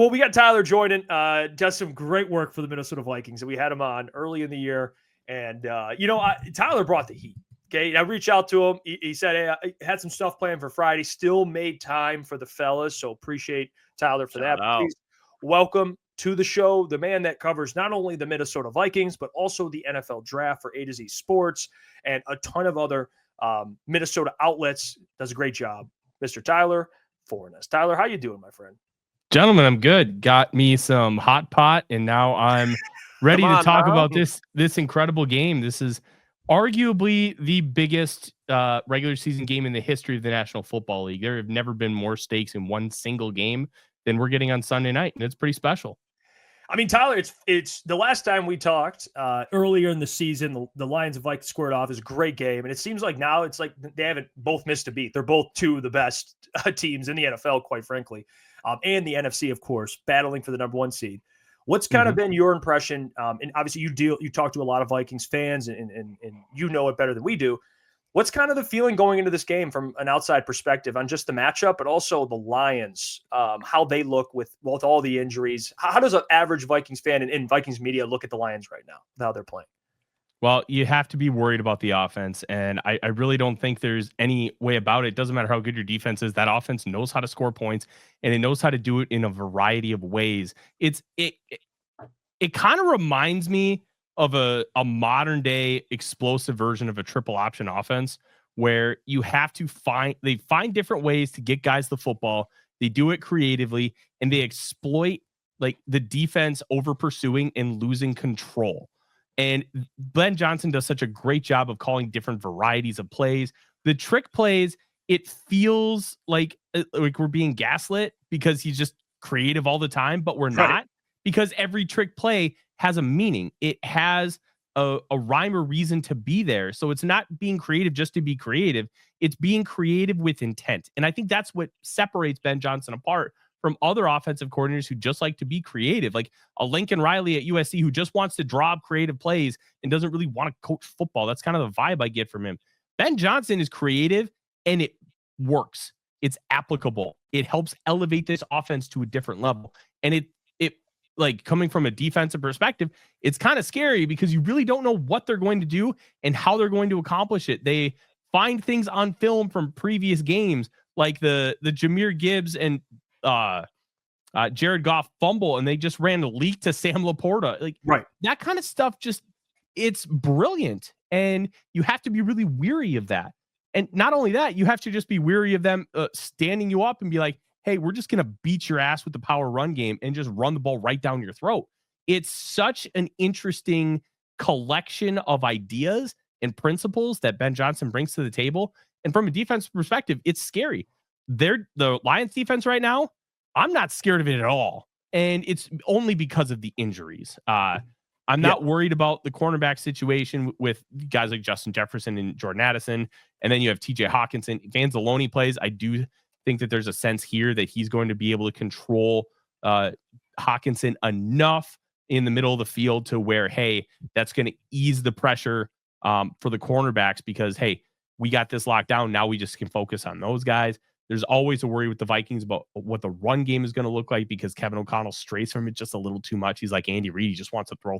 Well, we got Tyler joining. Does some great work for the Minnesota Vikings, and we had him on early in the year. And Tyler brought the heat. Okay, I reached out to him. He said, "Hey, I had some stuff planned for Friday. Still made time for the fellas, so appreciate Tyler for that. Please welcome to the show the man that covers not only the Minnesota Vikings but also the NFL Draft for A to Z Sports and a ton of other Minnesota outlets. Does a great job, Mr. Tyler Forness. Tyler, how you doing, my friend? Gentlemen, I'm good. Got me some hot pot, and now I'm ready to talk about this incredible game. This is arguably the biggest regular season game in the history of the National Football League. There have never been more stakes in one single game than we're getting on Sunday night, and it's pretty special. I mean, Tyler, it's the last time we talked earlier in the season, the Lions and Vikings squared off. Is a great game, and it seems like now it's like they haven't both missed a beat. They're both two of the best teams in the NFL, quite frankly, and the NFC, of course, battling for the number one seed. What's kind of been your impression? And obviously, you talk to a lot of Vikings fans, and you know it better than we do. What's kind of the feeling going into this game from an outside perspective on just the matchup, but also the Lions, how they look with all the injuries? How does an average Vikings fan and Vikings media look at the Lions right now, how they're playing? Well, you have to be worried about the offense, and I really don't think there's any way about it. It doesn't matter how good your defense is. That offense knows how to score points, and it knows how to do it in a variety of ways. It kind of reminds me of a modern day explosive version of a triple option offense where you have to find different ways to get guys the football. They do it creatively, and they exploit like the defense over pursuing and losing control. And Ben Johnson does such a great job of calling different varieties of plays. The trick plays, it feels like we're being gaslit because he's just creative all the time, but we're not, because every trick play has a meaning. It has a rhyme or reason to be there. So it's not being creative just to be creative. It's being creative with intent. And I think that's what separates Ben Johnson apart from other offensive coordinators who just like to be creative, like a Lincoln Riley at USC who just wants to draw up creative plays and doesn't really want to coach football. That's kind of the vibe I get from him. Ben Johnson is creative and it works. It's applicable. It helps elevate this offense to a different level. And it like coming from a defensive perspective, it's kind of scary because you really don't know what they're going to do and how they're going to accomplish it. They find things on film from previous games, like the Jamir Gibbs and Jared Goff fumble, and they just ran a leak to Sam Laporta. Like that kind of stuff, it's brilliant. And you have to be really weary of that. And not only that, you have to just be weary of them standing you up and be like, hey, we're just going to beat your ass with the power run game and just run the ball right down your throat. It's such an interesting collection of ideas and principles that Ben Johnson brings to the table. And from a defense perspective, it's scary. The Lions defense right now, I'm not scared of it at all. And it's only because of the injuries. I'm not worried about the cornerback situation with guys like Justin Jefferson and Jordan Addison. And then you have TJ Hawkinson. If Anzalone plays, I do think that there's a sense here that he's going to be able to control Hawkinson enough in the middle of the field to where, hey, that's going to ease the pressure for the cornerbacks because, hey, we got this locked down. Now we just can focus on those guys. There's always a worry with the Vikings about what the run game is going to look like because Kevin O'Connell strays from it just a little too much. He's like Andy Reid. He just wants to throw.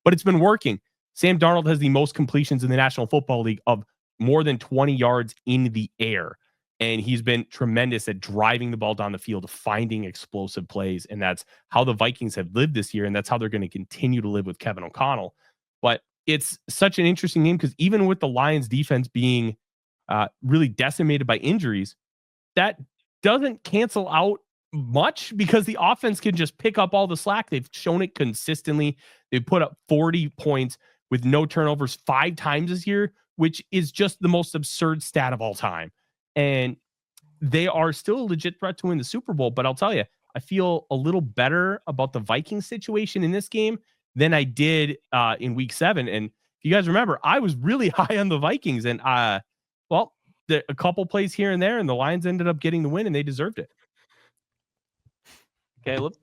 But it's been working. Sam Darnold has the most completions in the National Football League of more than 20 yards in the air. And he's been tremendous at driving the ball down the field, finding explosive plays. And that's how the Vikings have lived this year. And that's how they're going to continue to live with Kevin O'Connell. But it's such an interesting game because even with the Lions defense being really decimated by injuries, that doesn't cancel out much because the offense can just pick up all the slack. They've shown it consistently. They've put up 40 points with no turnovers 5 times this year, which is just the most absurd stat of all time. And they are still a legit threat to win the Super Bowl. But I'll tell you, I feel a little better about the Vikings situation in this game than I did in week 7. And if you guys remember, I was really high on the Vikings. And, a couple plays here and there, and the Lions ended up getting the win, and they deserved it. Caleb?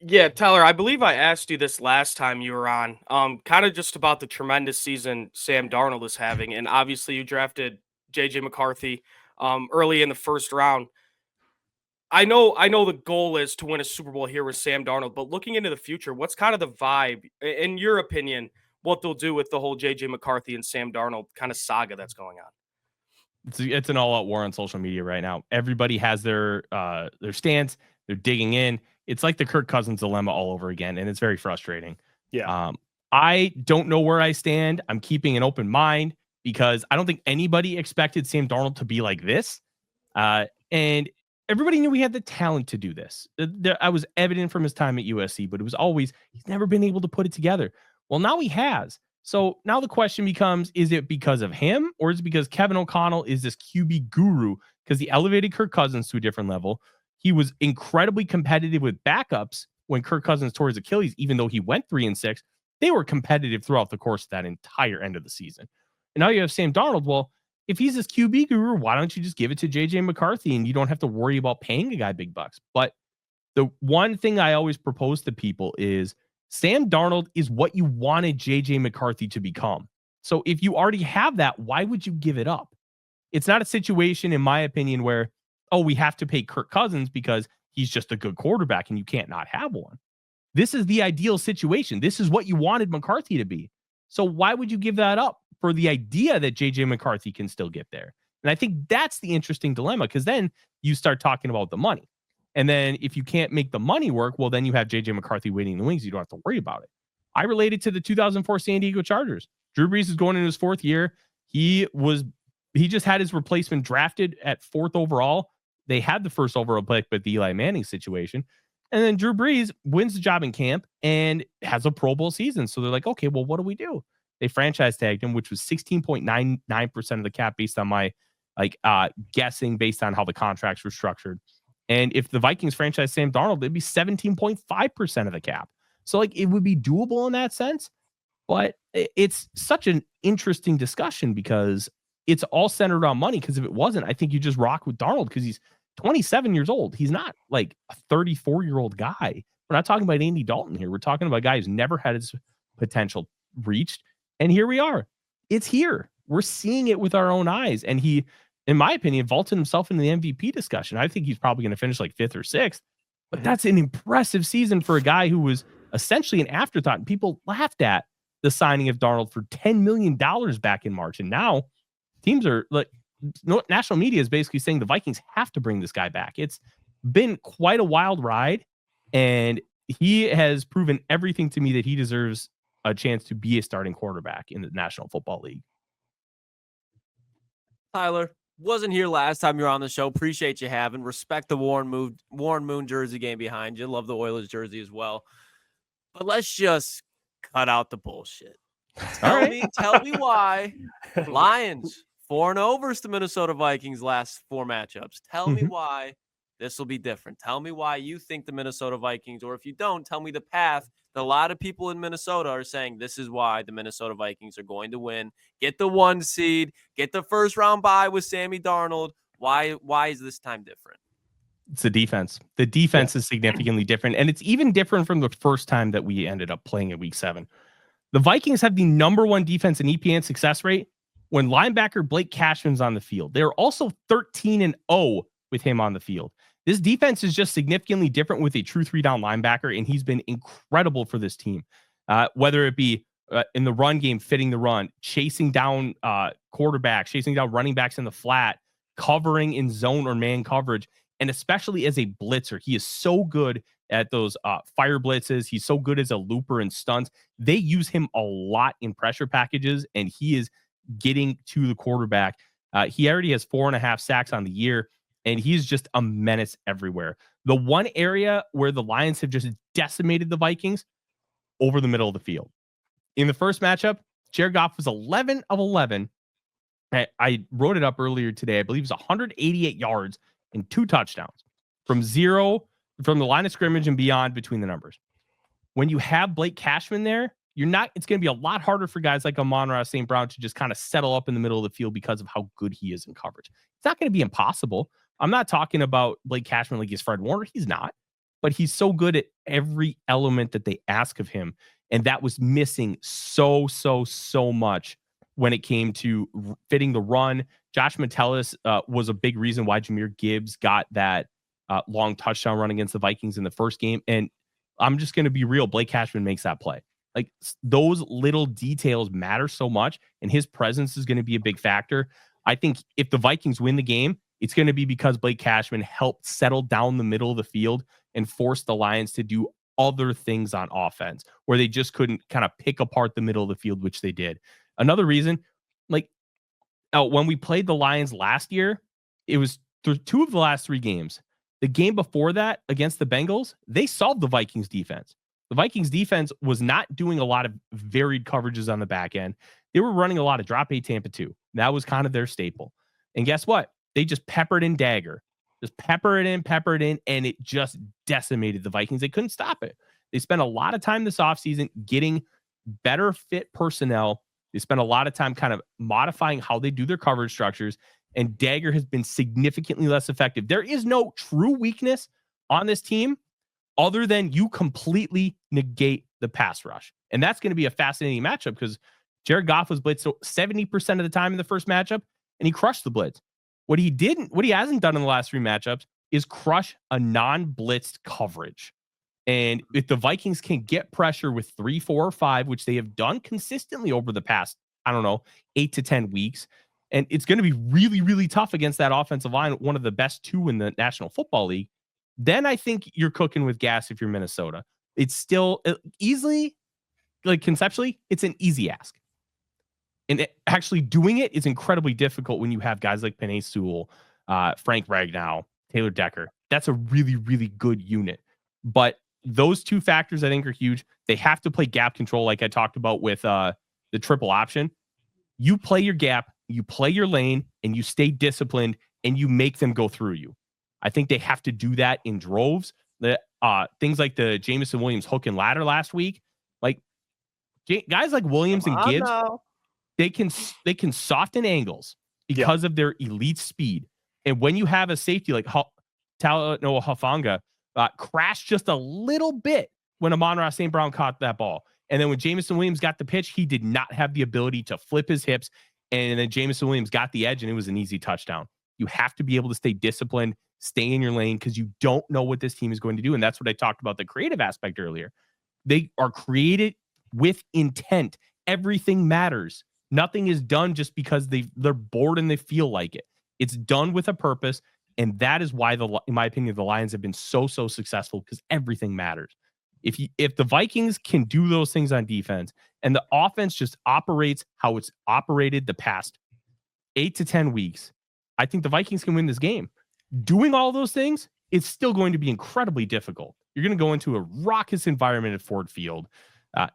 Yeah, Tyler, I believe I asked you this last time you were on, kind of just about the tremendous season Sam Darnold is having. And obviously you drafted J.J. McCarthy early in the first round. I know the goal is to win a Super Bowl here with Sam Darnold, but looking into the future, what's kind of the vibe, in your opinion, what they'll do with the whole J.J. McCarthy and Sam Darnold kind of saga that's going on? It's an all-out war on social media right now. Everybody has their stance. They're digging in. It's like the Kirk Cousins dilemma all over again, and it's very frustrating. Yeah. I don't know where I stand. I'm keeping an open mind because I don't think anybody expected Sam Darnold to be like this. And everybody knew he had the talent to do this. I was evident from his time at USC, but it was always, he's never been able to put it together. Well, now he has. So now the question becomes, is it because of him or is it because Kevin O'Connell is this QB guru? Because he elevated Kirk Cousins to a different level. He was incredibly competitive with backups when Kirk Cousins tore his Achilles, even though he went 3-6. They were competitive throughout the course of that entire end of the season. And now you have Sam Darnold. Well, if he's this QB guru, why don't you just give it to J.J. McCarthy and you don't have to worry about paying a guy big bucks? But the one thing I always propose to people is Sam Darnold is what you wanted J.J. McCarthy to become. So if you already have that, why would you give it up? It's not a situation, in my opinion, where, oh, we have to pay Kirk Cousins because he's just a good quarterback and you can't not have one. This is the ideal situation. This is what you wanted McCarthy to be. So why would you give that up for the idea that J.J. McCarthy can still get there? And I think that's the interesting dilemma, because then you start talking about the money. And then if you can't make the money work, well, then you have J.J. McCarthy waiting in the wings. You don't have to worry about it. I related to the 2004 San Diego Chargers. Drew Brees is going in his 4th year. He just had his replacement drafted at 4th overall. They had the first overall pick, but the Eli Manning situation. And then Drew Brees wins the job in camp and has a Pro Bowl season. So they're like, okay, well, what do we do? They franchise tagged him, which was 16.99% of the cap based on my guessing based on how the contracts were structured. And if the Vikings franchise Sam Darnold, it'd be 17.5% of the cap. So it would be doable in that sense. But it's such an interesting discussion because it's all centered on money. Because if it wasn't, I think you just rock with Darnold because he's 27 years old. He's not like a 34-year-old guy. We're not talking about Andy Dalton here. We're talking about a guy who's never had his potential reached. And here we are. It's here. We're seeing it with our own eyes. And he, in my opinion, vaulted himself into the MVP discussion. I think he's probably going to finish like 5th or 6th. But that's an impressive season for a guy who was essentially an afterthought. And people laughed at the signing of Darnold for $10 million back in March. And now teams are like, national media is basically saying the Vikings have to bring this guy back. It's been quite a wild ride, and he has proven everything to me that he deserves a chance to be a starting quarterback in the National Football League. Tyler, wasn't here last time you were on the show. Appreciate you having. Respect the Warren Moon jersey game behind you. Love the Oilers jersey as well. But let's just cut out the bullshit. Tell me why Lions 4-0 versus the Minnesota Vikings last 4 matchups. Tell me why this will be different. Tell me why you think the Minnesota Vikings, or if you don't, tell me the path that a lot of people in Minnesota are saying this is why the Minnesota Vikings are going to win. Get the 1 seed, get the first round bye with Sammy Darnold. Why is this time different? It's the defense. The defense is significantly different, and it's even different from the first time that we ended up playing at week 7. The Vikings have the number 1 defense in EPA success rate when linebacker Blake Cashman's on the field. They're also 13-0 with him on the field. This defense is just significantly different with a true 3-down linebacker, and he's been incredible for this team. Whether it be in the run game, fitting the run, chasing down quarterbacks, chasing down running backs in the flat, covering in zone or man coverage, and especially as a blitzer. He is so good at those fire blitzes. He's so good as a looper and stunts. They use him a lot in pressure packages, and he is getting to the quarterback. He already has 4.5 sacks on the year, and he's just a menace everywhere. The one area where the Lions have just decimated the Vikings, over the middle of the field. In the first matchup, Jared Goff was 11 of 11. I wrote it up earlier today. I believe it was 188 yards and 2 touchdowns from the line of scrimmage and beyond between the numbers. When you have Blake Cashman there, it's going to be a lot harder for guys like Amon-Ra St. Brown to just kind of settle up in the middle of the field because of how good he is in coverage. It's not going to be impossible. I'm not talking about Blake Cashman like he's Fred Warner. He's not, but he's so good at every element that they ask of him. And that was missing so much when it came to fitting the run. Josh Metellus was a big reason why Jamir Gibbs got that long touchdown run against the Vikings in the first game. And I'm just going to be real. Blake Cashman makes that play. Like, those little details matter so much, and his presence is going to be a big factor. I think if the Vikings win the game, it's going to be because Blake Cashman helped settle down the middle of the field and force the Lions to do other things on offense where they just couldn't kind of pick apart the middle of the field, which they did. Another reason, like, when we played the Lions last year, it was two of the last 3 games. The game before that against the Bengals, they solved the Vikings defense. The Vikings defense was not doing a lot of varied coverages on the back end. They were running a lot of drop 8 Tampa 2. That was kind of their staple. And guess what? They just peppered in dagger. Just pepper it in, and it just decimated the Vikings. They couldn't stop it. They spent a lot of time this offseason getting better fit personnel. They spent a lot of time kind of modifying how they do their coverage structures, and dagger has been significantly less effective. There is no true weakness on this team other than you completely negate the pass rush. And that's going to be a fascinating matchup because Jared Goff was blitzed 70% of the time in the first matchup, and he crushed the blitz. What he hasn't done in the last 3 matchups is crush a non-blitzed coverage. And if the Vikings can get pressure with 3, 4, or 5, which they have done consistently over the past, 8 to 10 weeks, and it's going to be really, really tough against that offensive line, one of the best 2 in the National Football League, then I think you're cooking with gas if you're Minnesota. It's still easily, like, conceptually, it's an easy ask. And actually doing it is incredibly difficult when you have guys like Penei Sewell, Frank Ragnow, Taylor Decker. That's a really, really good unit. But those 2 factors I think are huge. They have to play gap control like I talked about with the triple option. You play your gap, you play your lane, and you stay disciplined, and you make them go through you. I think they have to do that in droves. The things like the Jameson Williams hook and ladder last week, like guys like Williams and Gibbs, they can soften angles because of their elite speed. And when you have a safety like Talanoa Hufanga crashed just a little bit when Amon-Ra St. Brown caught that ball. And then when Jameson Williams got the pitch, he did not have the ability to flip his hips. And then Jameson Williams got the edge, and it was an easy touchdown. You have to be able to stay disciplined, stay in your lane, because you don't know what this team is going to do. And that's what I talked about, the creative aspect earlier. They are created with intent. Everything matters. Nothing is done just because they're bored and they feel like it. It's done with a purpose. And that is why, in my opinion, the Lions have been so successful, because everything matters. If the Vikings can do those things on defense and the offense just operates how it's operated the past 8 to 10 weeks, I think the Vikings can win this game. Doing all those things, it's still going to be incredibly difficult. You're going to go into a raucous environment at Ford Field.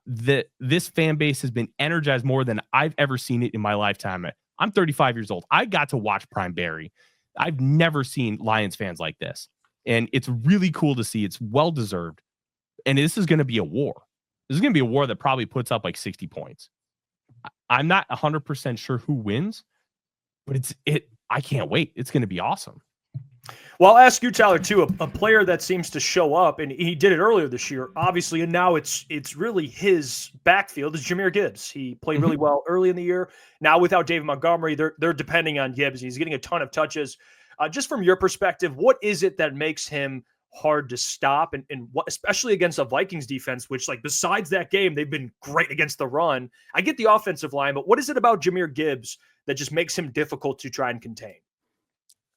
This fan base has been energized more than I've ever seen it in my lifetime. I'm 35 years old. I got to watch Prime Barry. I've never seen Lions fans like this. And it's really cool to see. It's well-deserved. And this is going to be a war. This is going to be a war that probably puts up like 60 points. I'm not 100% sure who wins, but I can't wait. It's going to be awesome. Well, I'll ask you, Tyler, too, a player that seems to show up, and he did it earlier this year, obviously, and now it's really his backfield is Jamir Gibbs. He played really well early in the year. Now without David Montgomery, they're depending on Gibbs. He's getting a ton of touches. Just from your perspective, what is it that makes him hard to stop, and what, especially against a Vikings defense, which, like, besides that game, they've been great against the run. I get the offensive line, but what is it about Jamir Gibbs that just makes him difficult to try and contain?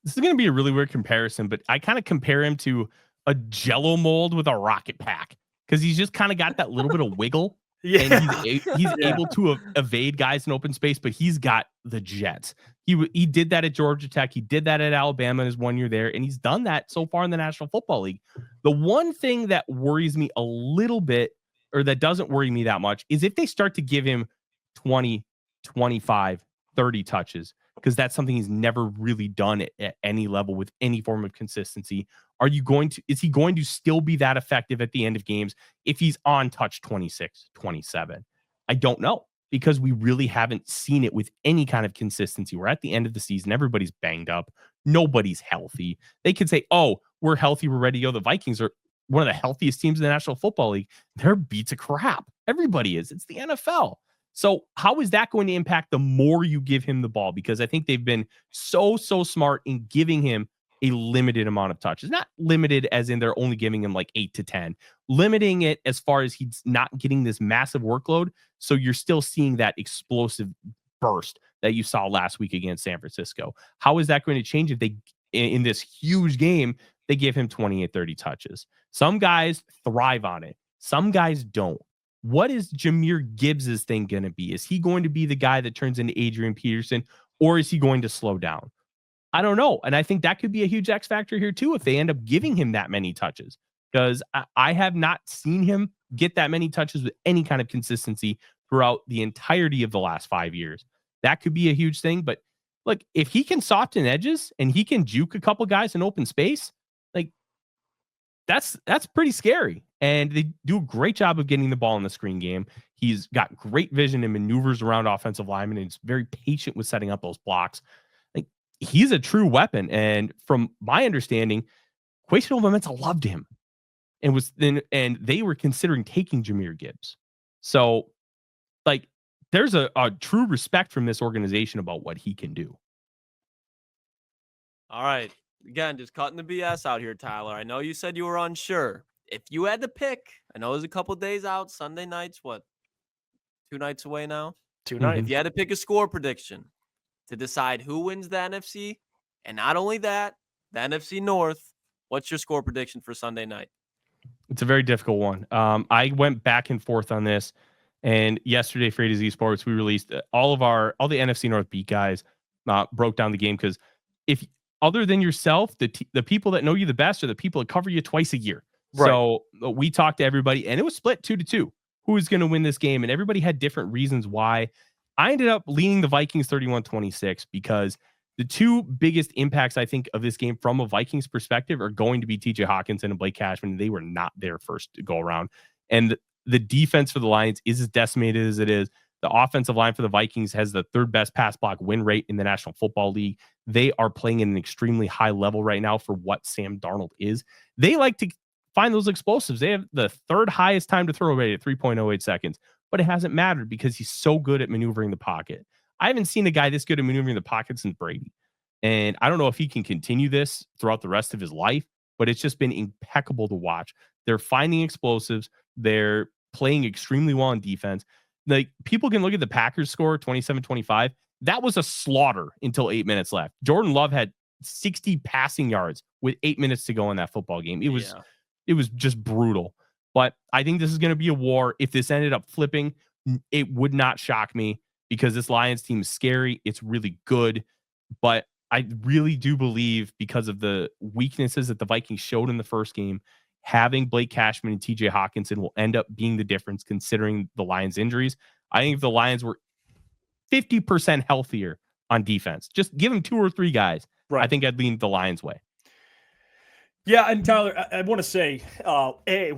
This is going to be a really weird comparison, but I kind of compare him to a Jell-O mold with a rocket pack, because he's just kind of got that little bit of wiggle. And he's able to evade guys in open space, but he's got the jets. He did that at Georgia Tech. He did that at Alabama in his 1 year there, and he's done that so far in the National Football League. The one thing that worries me a little bit, or that doesn't worry me that much, is if they start to give him 20, 25, 30 touches, because that's something he's never really done at any level with any form of consistency. Is he going to still be that effective at the end of games if he's on touch 26, 27? I don't know, because we really haven't seen it with any kind of consistency. We're at the end of the season. Everybody's banged up. Nobody's healthy. They could say, oh, we're healthy, we're ready to go. The Vikings are one of the healthiest teams in the National Football League. They're beat to crap. Everybody is. It's the NFL. So how is that going to impact the more you give him the ball? Because I think they've been so smart in giving him a limited amount of touches. Not limited as in they're only giving him like 8 to 10. Limiting it as far as he's not getting this massive workload. So you're still seeing that explosive burst that you saw last week against San Francisco. How is that going to change if they, in this huge game, they give him 28, 30 touches? Some guys thrive on it. Some guys don't. What is Jamir Gibbs' thing going to be? Is he going to be the guy that turns into Adrian Peterson, or is he going to slow down? I don't know. And I think that could be a huge X factor here too if they end up giving him that many touches, because I have not seen him get that many touches with any kind of consistency throughout the entirety of the last 5 years. That could be a huge thing. But look, if he can soften edges and he can juke a couple guys in open space, like that's pretty scary. And they do a great job of getting the ball in the screen game. He's got great vision and maneuvers around offensive linemen, and he's very patient with setting up those blocks. Like, he's a true weapon. And from my understanding, Quayshawn Momentum loved him and they were considering taking Jamir Gibbs. So like there's a true respect from this organization about what he can do. All right. Again, just cutting the BS out here, Tyler. I know you said you were unsure. If you had to pick, I know it's a couple days out, Sunday nights, what? 2 nights away now? 2 nights. If you had to pick a score prediction to decide who wins the NFC, and not only that, the NFC North, what's your score prediction for Sunday night? It's a very difficult one. I went back and forth on this, and yesterday for A to Z Sports, we released all the NFC North beat guys broke down the game, because if other than yourself, the people that know you the best are the people that cover you twice a year. Right. So we talked to everybody, and it was split 2-2. Who is going to win this game? And everybody had different reasons why. I ended up leaning the Vikings 31-26 because the two biggest impacts, I think, of this game from a Vikings perspective are going to be TJ Hawkinson and Blake Cashman. They were not there first to go around. And the defense for the Lions is as decimated as it is. The offensive line for the Vikings has the 3rd best pass block win rate in the National Football League. They are playing at an extremely high level right now for what Sam Darnold is. They like to find those explosives. They have the 3rd highest time to throw rate at 3.08 seconds, but it hasn't mattered because he's so good at maneuvering the pocket. I haven't seen a guy this good at maneuvering the pocket since Brady. And I don't know if he can continue this throughout the rest of his life, but it's just been impeccable to watch. They're finding explosives. They're playing extremely well on defense. Like, people can look at the Packers score 27-25. That was a slaughter until 8 minutes left. Jordan Love had 60 passing yards with 8 minutes to go in that football game. It was just brutal. But I think this is going to be a war. If this ended up flipping, it would not shock me, because this Lions team is scary. It's really good. But I really do believe, because of the weaknesses that the Vikings showed in the first game, having Blake Cashman and TJ Hawkinson will end up being the difference, considering the Lions' injuries. I think if the Lions were 50% healthier on defense, just give them 2 or 3 guys, right, I think I'd lean the Lions' way. Yeah, and Tyler, I want to say,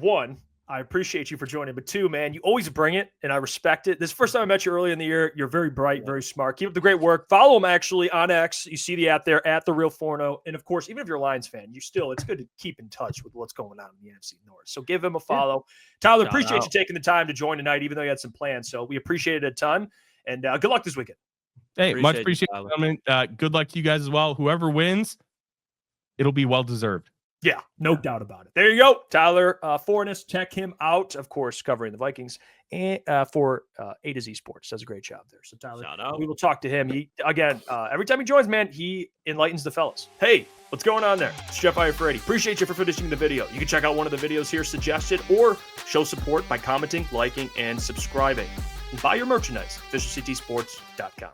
one, I appreciate you for joining, but 2, man, you always bring it, and I respect it. This is the first time I met you early in the year. You're very bright, very smart. Keep up the great work. Follow him, actually, on X. You see the at there, at The Real Forno. And, of course, even if you're a Lions fan, it's good to keep in touch with what's going on in the NFC North. So give him a follow. Yeah. Tyler, appreciate you taking the time to join tonight, even though you had some plans. So we appreciate it a ton, and good luck this weekend. Hey, much appreciated. Good luck to you guys as well. Whoever wins, it'll be well-deserved. Yeah, no doubt about it. There you go. Tyler Forness, check him out, of course, covering the Vikings and for A to Z Sports. Does a great job there. So, Tyler, we will talk to him. He, again, every time he joins, man, he enlightens the fellas. Hey, what's going on there? It's Jeff Iafrate. Appreciate you for finishing the video. You can check out one of the videos here suggested, or show support by commenting, liking, and subscribing. And buy your merchandise, officialctsports.com.